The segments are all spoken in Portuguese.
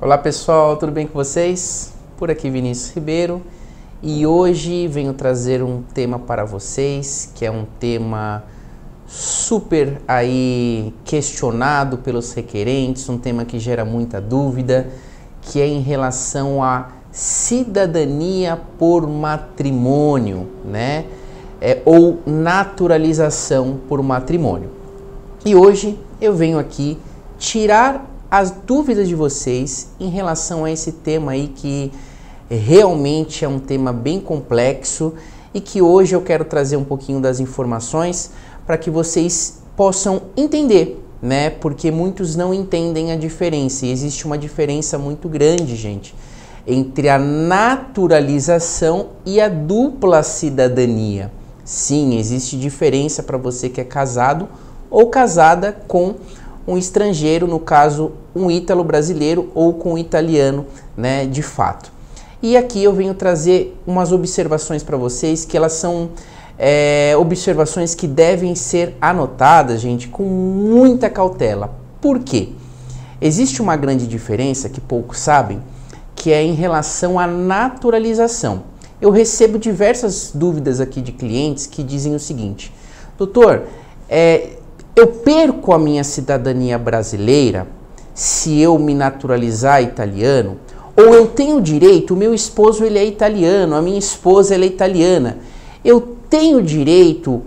Olá pessoal, tudo bem com vocês? Por aqui Vinícius Ribeiro e hoje venho trazer um tema para vocês que é um tema super aí questionado pelos requerentes, um tema que gera muita dúvida, que é em relação à cidadania por matrimônio, né? Ou naturalização por matrimônio. E hoje eu venho aqui tirar as dúvidas de vocês em relação a esse tema aí que realmente é um tema bem complexo e que hoje eu quero trazer um pouquinho das informações para que vocês possam entender, né? Porque muitos não entendem a diferença e existe uma diferença muito grande, gente, entre a naturalização e a dupla cidadania. Sim, existe diferença para você que é casado ou casada com um estrangeiro, no caso um ítalo brasileiro ou com um italiano, né, de fato. E aqui eu venho trazer umas observações para vocês que elas são observações que devem ser anotadas, gente, com muita cautela. Por quê? Existe uma grande diferença que poucos sabem, que é em relação à naturalização. Eu recebo diversas dúvidas aqui de clientes que dizem o seguinte: doutor, eu perco a minha cidadania brasileira se eu me naturalizar italiano? Ou eu tenho direito, o meu esposo ele é italiano, a minha esposa ela é italiana, eu tenho direito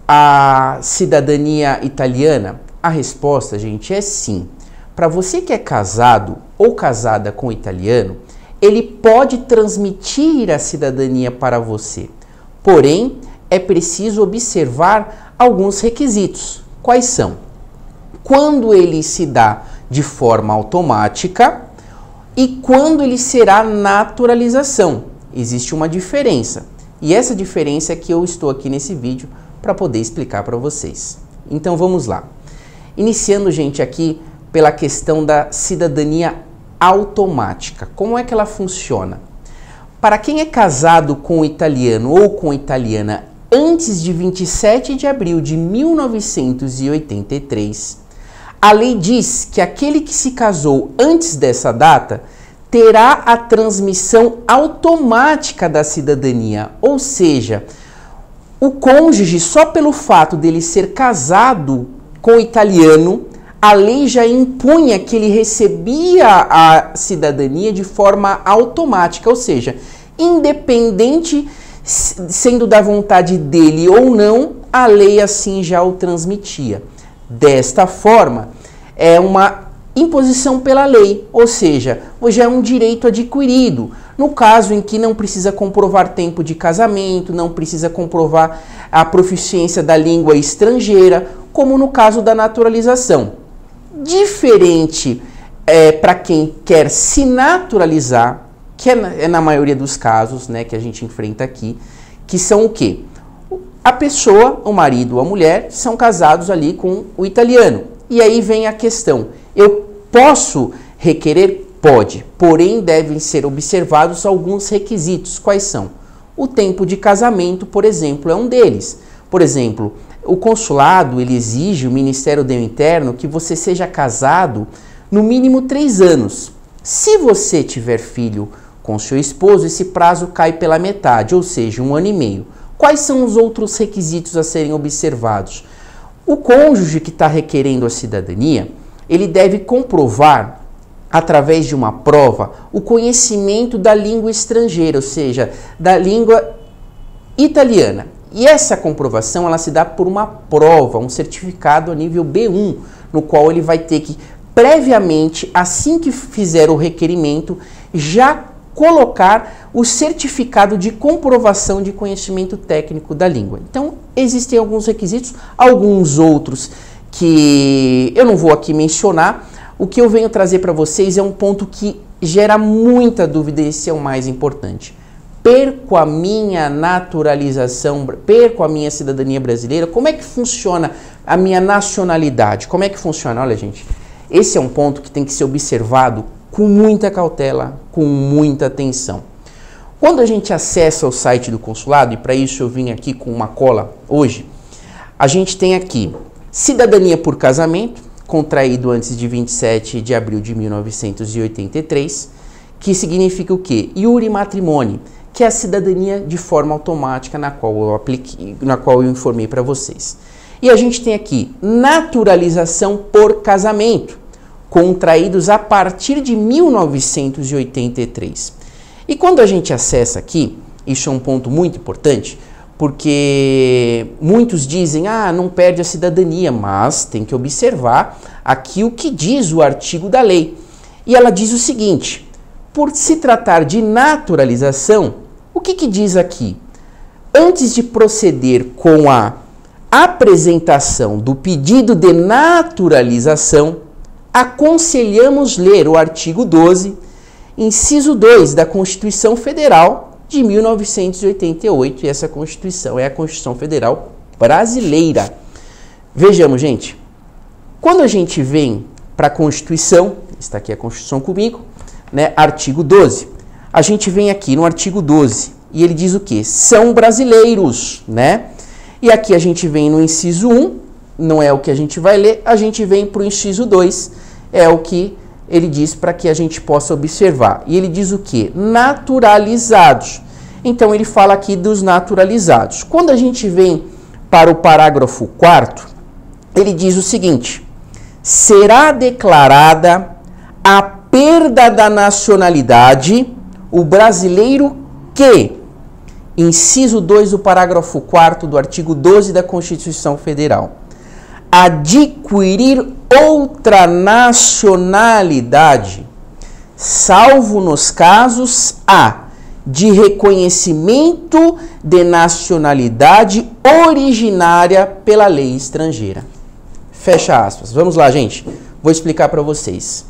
à cidadania italiana? A resposta, gente, é sim. Para você que é casado ou casada com italiano, ele pode transmitir a cidadania para você. Porém, é preciso observar alguns requisitos. Quais são? Quando ele se dá de forma automática e quando ele será naturalização. Existe uma diferença. E essa diferença é que eu estou aqui nesse vídeo para poder explicar para vocês. Então vamos lá. Iniciando, gente, aqui pela questão da cidadania automática. Como é que ela funciona? Para quem é casado com um italiano ou com italiana antes de 27 de abril de 1983, a lei diz que aquele que se casou antes dessa data terá a transmissão automática da cidadania, ou seja, o cônjuge, só pelo fato dele ser casado com o italiano, a lei já impunha que ele recebia a cidadania de forma automática, ou seja, independente sendo da vontade dele ou não, a lei assim já o transmitia. Desta forma, é uma imposição pela lei, ou seja, hoje é um direito adquirido. No caso em que não precisa comprovar tempo de casamento, não precisa comprovar a proficiência da língua estrangeira, como no caso da naturalização. Diferente para quem quer se naturalizar, que é na maioria dos casos, né, que a gente enfrenta aqui, que são o quê? A pessoa, o marido ou a mulher, são casados ali com o italiano. E aí vem a questão, eu posso requerer? Pode, porém devem ser observados alguns requisitos. Quais são? O tempo de casamento, por exemplo, é um deles. Por exemplo, o consulado ele exige, o Ministério do Interno, que você seja casado no mínimo 3 anos. Se você tiver filho com seu esposo, esse prazo cai pela metade, ou seja, 1 ano e meio. Quais são os outros requisitos a serem observados? O cônjuge que está requerendo a cidadania, ele deve comprovar, através de uma prova, o conhecimento da língua estrangeira, ou seja, da língua italiana. E essa comprovação, ela se dá por uma prova, um certificado a nível B1, no qual ele vai ter que, previamente, assim que fizer o requerimento, já colocar o certificado de comprovação de conhecimento técnico da língua. Então, existem alguns requisitos, alguns outros que eu não vou aqui mencionar. O que eu venho trazer para vocês é um ponto que gera muita dúvida e esse é o mais importante. Perco a minha naturalização, perco a minha cidadania brasileira, como é que funciona a minha nacionalidade? Como é que funciona? Olha, gente, esse é um ponto que tem que ser observado com muita cautela, com muita atenção. Quando a gente acessa o site do consulado, e para isso eu vim aqui com uma cola hoje, a gente tem aqui cidadania por casamento, contraído antes de 27 de abril de 1983, que significa o quê? Iure matrimoni, que é a cidadania de forma automática na qual eu apliquei, na qual eu informei para vocês. E a gente tem aqui naturalização por casamento, contraídos a partir de 1983. E quando a gente acessa aqui, isso é um ponto muito importante, porque muitos dizem, não perde a cidadania, mas tem que observar aqui o que diz o artigo da lei. E ela diz o seguinte, por se tratar de naturalização, o que diz aqui? Antes de proceder com a apresentação do pedido de naturalização, aconselhamos ler o artigo 12, inciso 2 da Constituição Federal de 1988, e essa Constituição é a Constituição Federal Brasileira. Vejamos, gente, quando a gente vem para a Constituição, está aqui a Constituição comigo, né, artigo 12, a gente vem aqui no artigo 12 e ele diz o quê? São brasileiros, né? E aqui a gente vem no inciso 1, não é o que a gente vai ler, a gente vem para o inciso 2, é o que ele diz para que a gente possa observar. E ele diz o quê? Naturalizados. Então ele fala aqui dos naturalizados. Quando a gente vem para o parágrafo 4º, ele diz o seguinte: será declarada a perda da nacionalidade o brasileiro que, inciso 2 do parágrafo 4º do artigo 12 da Constituição Federal, adquirir outra nacionalidade, salvo nos casos de reconhecimento de nacionalidade originária pela lei estrangeira. Fecha aspas. Vamos lá, gente. Vou explicar para vocês.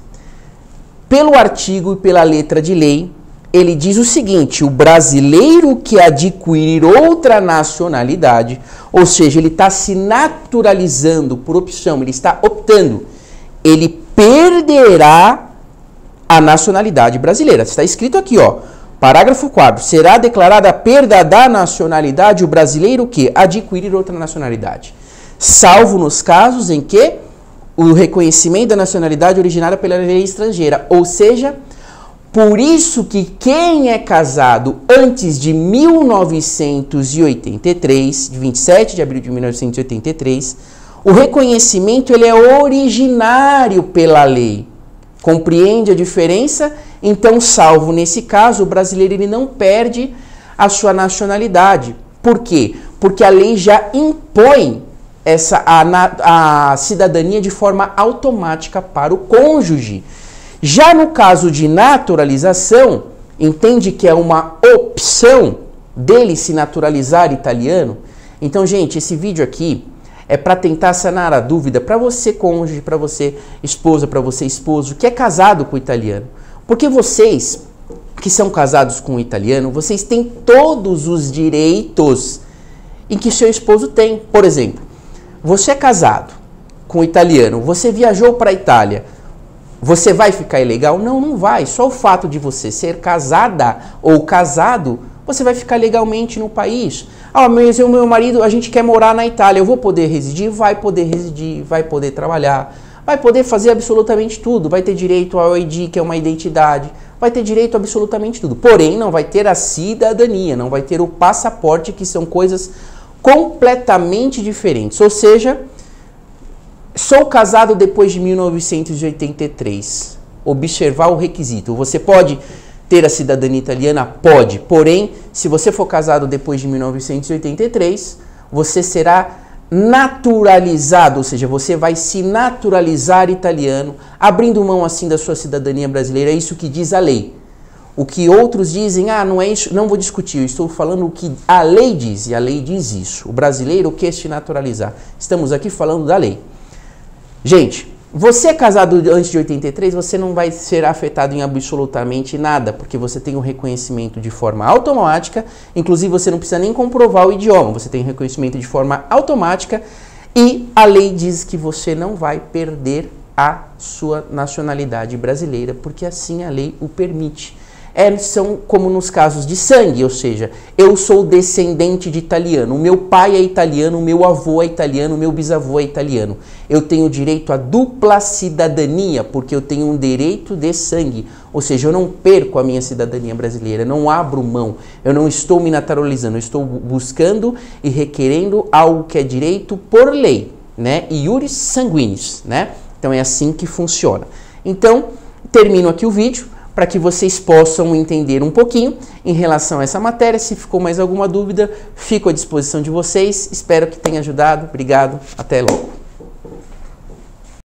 Pelo artigo e pela letra de lei, ele diz o seguinte: o brasileiro que adquirir outra nacionalidade, ou seja, ele está se naturalizando por opção, ele está optando, ele perderá a nacionalidade brasileira. Está escrito aqui, ó, parágrafo 4º, será declarada a perda da nacionalidade o brasileiro que adquirir outra nacionalidade, salvo nos casos em que o reconhecimento da nacionalidade originária pela lei estrangeira, ou seja, por isso que quem é casado antes de 1983, de 27 de abril de 1983, o reconhecimento ele é originário pela lei. Compreende a diferença? Então, salvo nesse caso, o brasileiro ele não perde a sua nacionalidade. Por quê? Porque a lei já impõe a cidadania de forma automática para o cônjuge. Já no caso de naturalização, entende que é uma opção dele se naturalizar italiano? Então, gente, esse vídeo aqui é para tentar sanar a dúvida para você cônjuge, para você esposa, para você esposo que é casado com o italiano. Porque vocês que são casados com o italiano, vocês têm todos os direitos em que seu esposo tem. Por exemplo, você é casado com o italiano, você viajou para a Itália, você vai ficar ilegal? Não, não vai. Só o fato de você ser casada ou casado, você vai ficar legalmente no país. Mas eu e meu marido, a gente quer morar na Itália, eu vou poder residir? Vai poder residir, vai poder trabalhar, vai poder fazer absolutamente tudo, vai ter direito ao ID, que é uma identidade, vai ter direito a absolutamente tudo. Porém, não vai ter a cidadania, não vai ter o passaporte, que são coisas completamente diferentes. Ou seja, sou casado depois de 1983. Observar o requisito. Você pode ter a cidadania italiana? Pode. Porém, se você for casado depois de 1983, você será naturalizado, ou seja, você vai se naturalizar italiano, abrindo mão assim da sua cidadania brasileira. É isso que diz a lei. O que outros dizem, não é isso, não vou discutir, eu estou falando o que a lei diz, e a lei diz isso. O brasileiro quer se naturalizar. Estamos aqui falando da lei. Gente, você é casado antes de 83, você não vai ser afetado em absolutamente nada, porque você tem um reconhecimento de forma automática, inclusive você não precisa nem comprovar o idioma, você tem reconhecimento de forma automática e a lei diz que você não vai perder a sua nacionalidade brasileira, porque assim a lei o permite. são como nos casos de sangue, ou seja, eu sou descendente de italiano, o meu pai é italiano, o meu avô é italiano, o meu bisavô é italiano. Eu tenho direito à dupla cidadania, porque eu tenho um direito de sangue, ou seja, eu não perco a minha cidadania brasileira, não abro mão, eu não estou me naturalizando, eu estou buscando e requerendo algo que é direito por lei, né? Iuris sanguinis, né? Então é assim que funciona. Então, termino aqui o vídeo para que vocês possam entender um pouquinho em relação a essa matéria. Se ficou mais alguma dúvida, fico à disposição de vocês. Espero que tenha ajudado. Obrigado. Até logo.